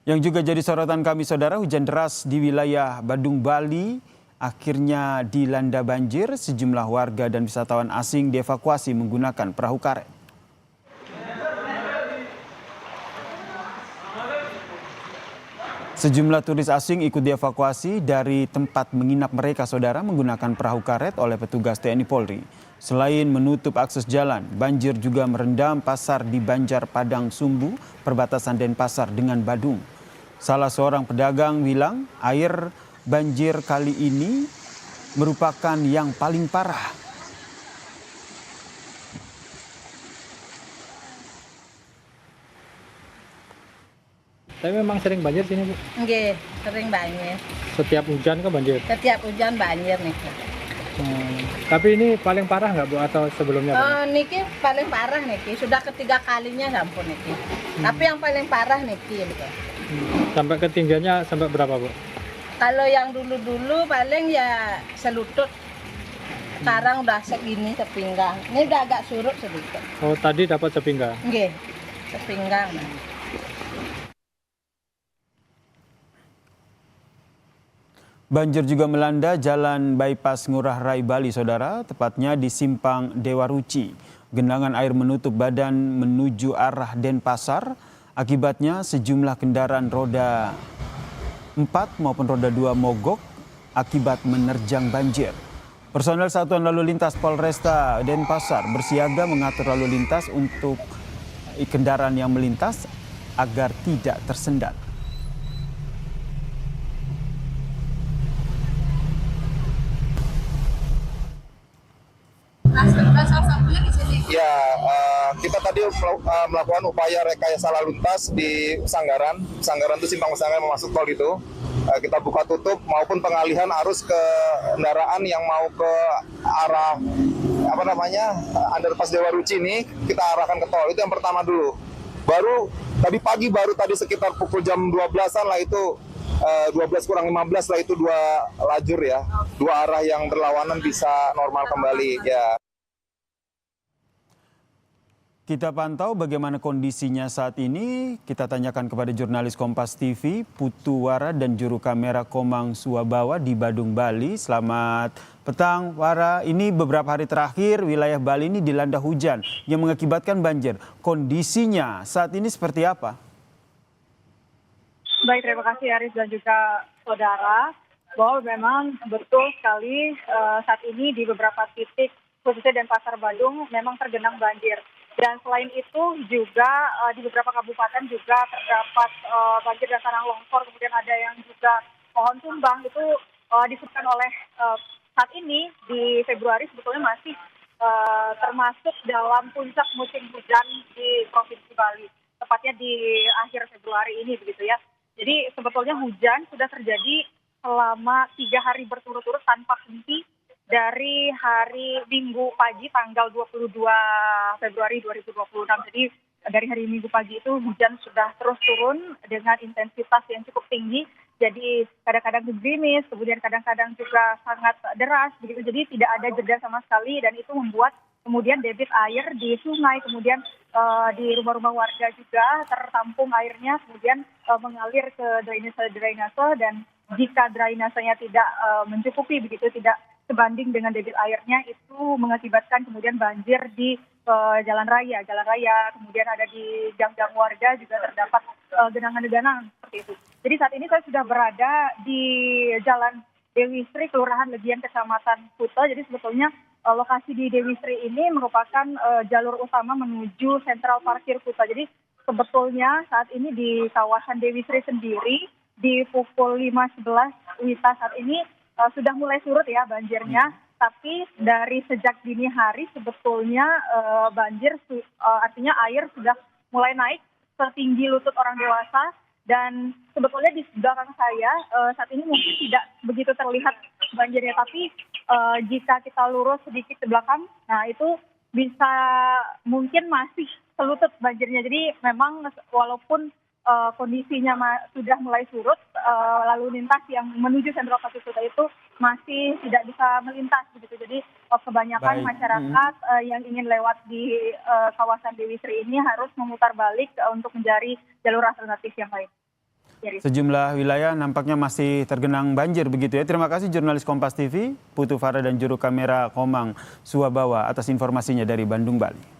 Yang juga jadi sorotan kami saudara, hujan deras di wilayah Badung, Bali akhirnya dilanda banjir. Sejumlah warga dan wisatawan asing dievakuasi menggunakan perahu karet. Sejumlah turis asing ikut dievakuasi dari tempat menginap mereka saudara menggunakan perahu karet oleh petugas TNI Polri. Selain menutup akses jalan, banjir juga merendam pasar di Banjar Padang Sumbu, perbatasan Denpasar dengan Badung. Salah seorang pedagang bilang air banjir kali ini merupakan yang paling parah. Tapi memang sering banjir sini, Bu? Nggih, sering banjir. Setiap hujan kan banjir? Setiap hujan banjir niki. Tapi ini paling parah nggak, Bu, atau sebelumnya? Niki paling parah niki, sudah ketiga kalinya sampun niki. Tapi yang paling parah niki gitu. Sampai ketinggiannya sampai berapa, Bu? Kalau yang dulu-dulu paling ya selutut. Sekarang udah segini sepinggang. Ini udah agak surut sedikit. Oh, tadi dapat sepinggang? Nggih, sepinggang. Banjir juga melanda jalan bypass Ngurah Rai Bali saudara, tepatnya di Simpang Dewa Ruci. Genangan air menutup badan menuju arah Denpasar. Akibatnya sejumlah kendaraan roda 4 maupun roda 2 mogok akibat menerjang banjir. Personel Satuan Lalu Lintas Polresta Denpasar bersiaga mengatur lalu lintas untuk kendaraan yang melintas agar tidak tersendat. Ya, kita tadi melakukan upaya rekayasa lalu lintas di Sanggaran. Sanggaran itu simpang Sanggaran masuk tol itu. Kita buka tutup maupun pengalihan arus ke kendaraan yang mau ke arah underpass Dewa Ruci ini kita arahkan ke tol. Itu yang pertama dulu. Baru tadi pagi sekitar pukul jam 12-an lah itu 12 kurang 15 lah itu dua lajur ya. Dua arah yang berlawanan bisa normal kembali ya. Kita pantau bagaimana kondisinya saat ini. Kita tanyakan kepada jurnalis Kompas TV, Putu Wara dan juru kamera Komang Suwabawa di Badung, Bali. Selamat petang, Wara. Ini beberapa hari terakhir wilayah Bali ini dilanda hujan yang mengakibatkan banjir. Kondisinya saat ini seperti apa? Baik, terima kasih Aris dan juga saudara. Bahwa memang betul sekali saat ini di beberapa titik khususnya Denpasar Badung memang tergenang banjir. Dan selain itu juga di beberapa kabupaten juga terdapat banjir dan tanah longsor, kemudian ada yang juga pohon tumbang itu disebabkan oleh saat ini di Februari sebetulnya masih termasuk dalam puncak musim hujan di Provinsi Bali, tepatnya di akhir Februari ini begitu ya. Jadi sebetulnya hujan sudah terjadi selama 3 hari berturut-turut tanpa henti dari hari Minggu pagi tanggal 22 Februari 2026. Jadi dari hari Minggu pagi itu hujan sudah terus turun dengan intensitas yang cukup tinggi. Jadi kadang-kadang gerimis, kemudian kadang-kadang juga sangat deras begitu. Jadi tidak ada jeda sama sekali dan itu membuat kemudian debit air di sungai, kemudian di rumah-rumah warga juga tertampung airnya, kemudian mengalir ke drainase dan jika drainasenya tidak mencukupi begitu, tidak sebanding dengan debit airnya, itu mengakibatkan kemudian banjir di jalan raya, kemudian ada di gang-gang warga juga terdapat genangan-genangan seperti itu. Jadi saat ini saya sudah berada di Jalan Dewi Sri, Kelurahan Legian, Kecamatan Kuta. Jadi sebetulnya lokasi di Dewi Sri ini merupakan jalur utama menuju sentral parkir Kuta. Jadi sebetulnya saat ini di kawasan Dewi Sri sendiri di pukul 5.11 WITA saat ini sudah mulai surut ya banjirnya, tapi dari sejak dini hari sebetulnya banjir artinya air sudah mulai naik setinggi lutut orang dewasa dan sebetulnya di belakang saya saat ini mungkin tidak begitu terlihat banjirnya, tapi jika kita lurus sedikit ke belakang, nah itu bisa mungkin masih selutut banjirnya. Jadi memang walaupun kondisinya sudah mulai surut, lalu lintas yang menuju sentral parkir Kuta itu masih tidak bisa melintas begitu. Jadi kebanyakan masyarakat yang ingin lewat di kawasan Dewi Sri ini harus memutar balik untuk mencari jalur alternatif yang lain. Sejumlah wilayah nampaknya masih tergenang banjir begitu ya. Terima kasih jurnalis Kompas TV, Putu Farah dan juru kamera Komang Suwabawa atas informasinya dari Bandung, Bali.